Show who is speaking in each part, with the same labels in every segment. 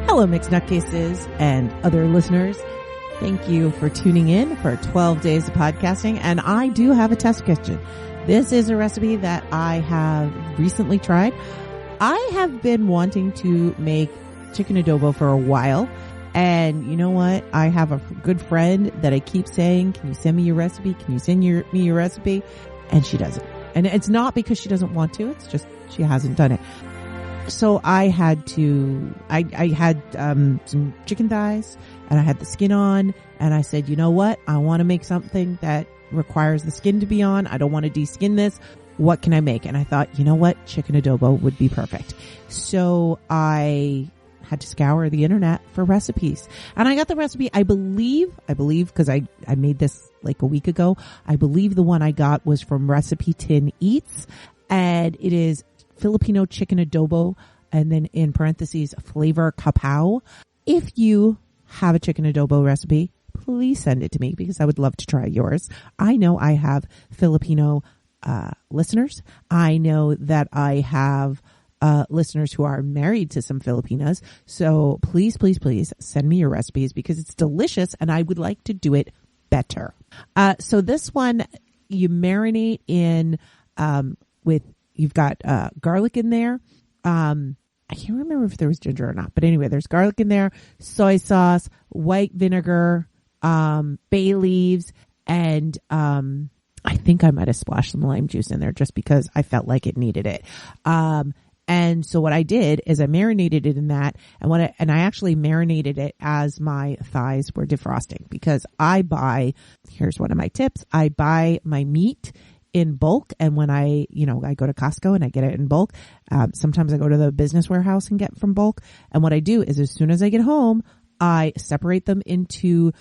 Speaker 1: Hello, Mixed Nutcases and other listeners. Thank you for tuning in for 12 days of podcasting. And I do have a test kitchen. This is a recipe that I have recently tried. I have been wanting to make chicken adobo for a while. And you know what? I have a good friend that I keep saying, can you send me your recipe? Can you send me your recipe? And she doesn't. And it's not because she doesn't want to. It's just she hasn't done it. So I had some chicken thighs and I had the skin on, and I said, you know what? I want to make something that requires the skin to be on. I don't want to de-skin this. What can I make? And I thought, you know what? Chicken adobo would be perfect. So I had to scour the internet for recipes, and I got the recipe. I believe, because I made this like a week ago. I believe the one I got was from Recipe Tin Eats, and it is Filipino chicken adobo, and then in parentheses, flavor kapow. If you have a chicken adobo recipe, please send it to me because I would love to try yours. I know I have Filipino listeners. I know that I have listeners who are married to some Filipinas. So please, please, please send me your recipes because it's delicious and I would like to do it better. So this one you marinate in you've got garlic in there. I can't remember if there was ginger or not, but anyway, there's garlic in there, soy sauce, white vinegar, bay leaves, and I think I might have splashed some lime juice in there just because I felt like it needed it. And so what I did is I marinated it in that, and I actually marinated it as my thighs were defrosting because here's one of my tips. I buy my meat in bulk, and when I go to Costco and I get it in bulk, sometimes I go to the business warehouse and get from bulk. And what I do is as soon as I get home, I separate them into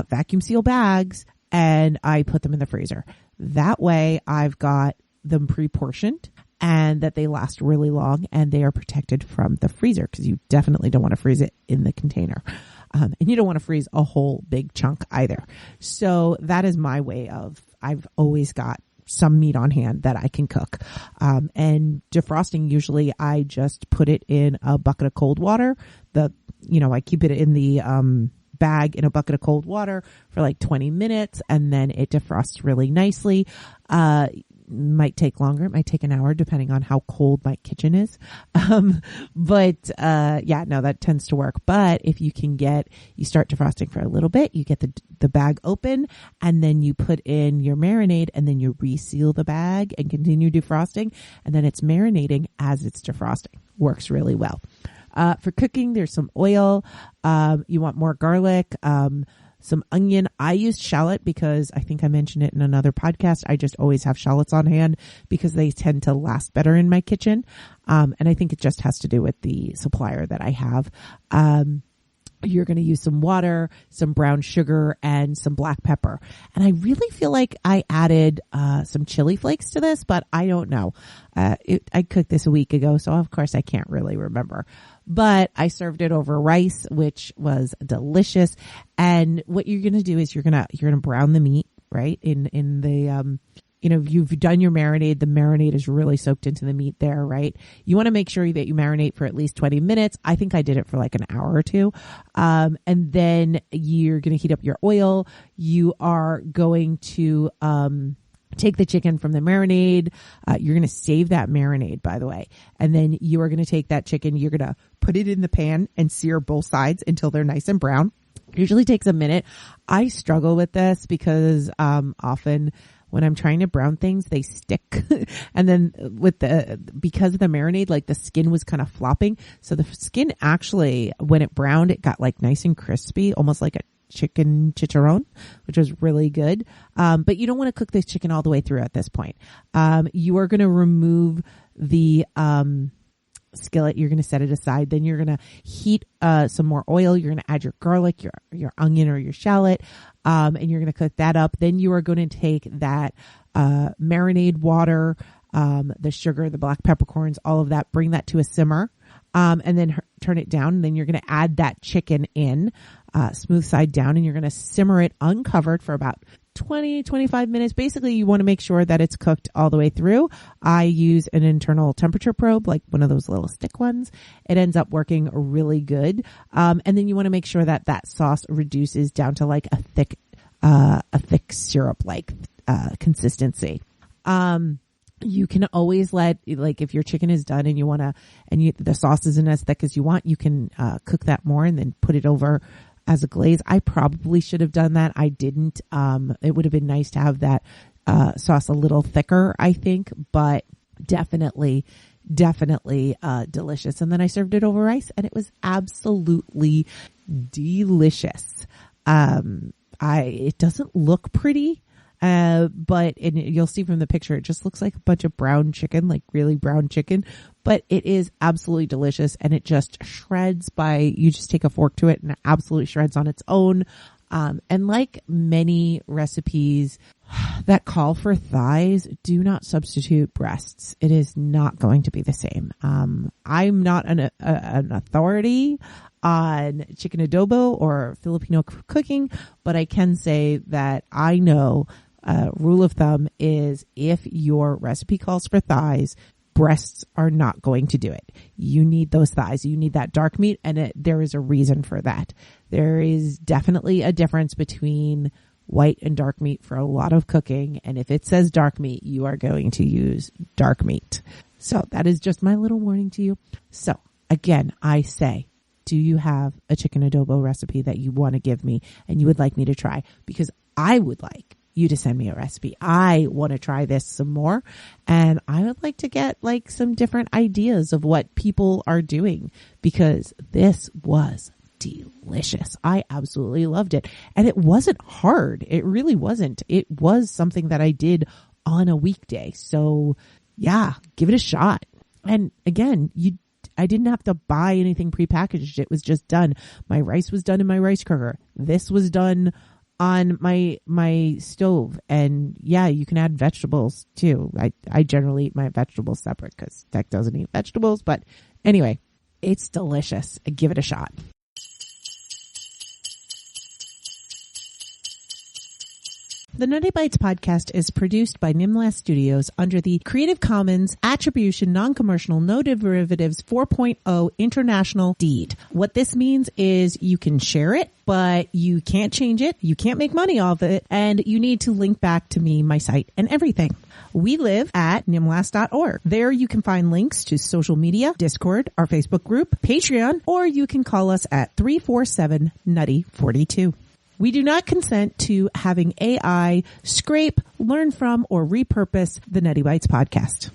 Speaker 1: vacuum seal bags and I put them in the freezer. That way I've got them pre-portioned and that they last really long and they are protected from the freezer because you definitely don't want to freeze it in the container. And you don't want to freeze a whole big chunk either. So that is my way I've always got some meat on hand that I can cook. And defrosting, usually I just put it in a bucket of cold water. I keep it in the bag in a bucket of cold water for like 20 minutes and then it defrosts really nicely. Might take longer. It might take an hour depending on how cold my kitchen is. That tends to work. But if you start defrosting for a little bit, you get the bag open and then you put in your marinade and then you reseal the bag and continue defrosting. And then it's marinating as it's defrosting. Works really well. For cooking, there's some oil. You want more garlic, some onion. I used shallot because I think I mentioned it in another podcast. I just always have shallots on hand because they tend to last better in my kitchen. And I think it just has to do with the supplier that I have. You're going to use some water, some brown sugar, and some black pepper. And I really feel like I added some chili flakes to this, but I don't know. I cooked this a week ago, so of course I can't really remember. But I served it over rice, which was delicious. And what you're going to do is you're going to brown the meat, right? In the you've done your marinade. The marinade is really soaked into the meat there, right? You want to make sure that you marinate for at least 20 minutes. I think I did it for like an hour or two. And then you're going to heat up your oil. You are going to take the chicken from the marinade. You're going to save that marinade, by the way. And then you are going to take that chicken. You're going to put it in the pan and sear both sides until they're nice and brown. Usually takes a minute. I struggle with this because often when I'm trying to brown things, they stick. And then because of the marinade, like the skin was kind of flopping. So the skin actually, when it browned, it got like nice and crispy, almost like a chicken chicharron, which was really good. But you don't want to cook this chicken all the way through at this point. You are going to remove the skillet. You're going to set it aside. Then you're going to heat some more oil. You're going to add your garlic, your onion or your shallot, and you're going to cook that up. Then you are going to take that marinade water, the sugar, the black peppercorns, all of that, bring that to a simmer, and then turn it down. And then you're going to add that chicken in, smooth side down, and you're going to simmer it uncovered for about 20, 25 minutes. Basically, you want to make sure that it's cooked all the way through. I use an internal temperature probe, like one of those little stick ones. It ends up working really good. And then you want to make sure that that sauce reduces down to like a thick syrup like consistency. You can always let, like, if your chicken is done and you want to, and the sauce isn't as thick as you want, you can cook that more and then put it over as a glaze. I probably should have done that. I didn't. It would have been nice to have that sauce a little thicker, I think, but definitely delicious. And then I served it over rice and it was absolutely delicious. It doesn't look pretty. But you'll see from the picture, it just looks like a bunch of brown chicken, like really brown chicken, but it is absolutely delicious and it just shreds you just take a fork to it and it absolutely shreds on its own. And like many recipes that call for thighs, do not substitute breasts. It is not going to be the same. I'm not an authority on chicken adobo or Filipino cooking, but I can say that I know rule of thumb is if your recipe calls for thighs, breasts are not going to do it. You need those thighs. You need that dark meat, and there is a reason for that. There is definitely a difference between white and dark meat for a lot of cooking, and if it says dark meat, you are going to use dark meat. So that is just my little warning to you. So again, I say, do you have a chicken adobo recipe that you want to give me and you would like me to try? Because I would like you to send me a recipe. I want to try this some more, and I would like to get like some different ideas of what people are doing, because this was delicious. I absolutely loved it. And it wasn't hard. It really wasn't. It was something that I did on a weekday. So yeah, give it a shot. And again, I didn't have to buy anything prepackaged. It was just done. My rice was done in my rice cooker. This was done on my stove. And yeah, you can add vegetables too. I generally eat my vegetables separate because Tech doesn't eat vegetables. But anyway, it's delicious. Give it a shot. The Nutty Bites podcast is produced by Nimlas Studios under the Creative Commons Attribution Non-Commercial No Derivatives 4.0 International Deed. What this means is you can share it, but you can't change it, you can't make money off it, and you need to link back to me, my site, and everything. We live at nimlas.org. There you can find links to social media, Discord, our Facebook group, Patreon, or you can call us at 347-NUTTY-42. We do not consent to having AI scrape, learn from, or repurpose the Nutty Bites podcast.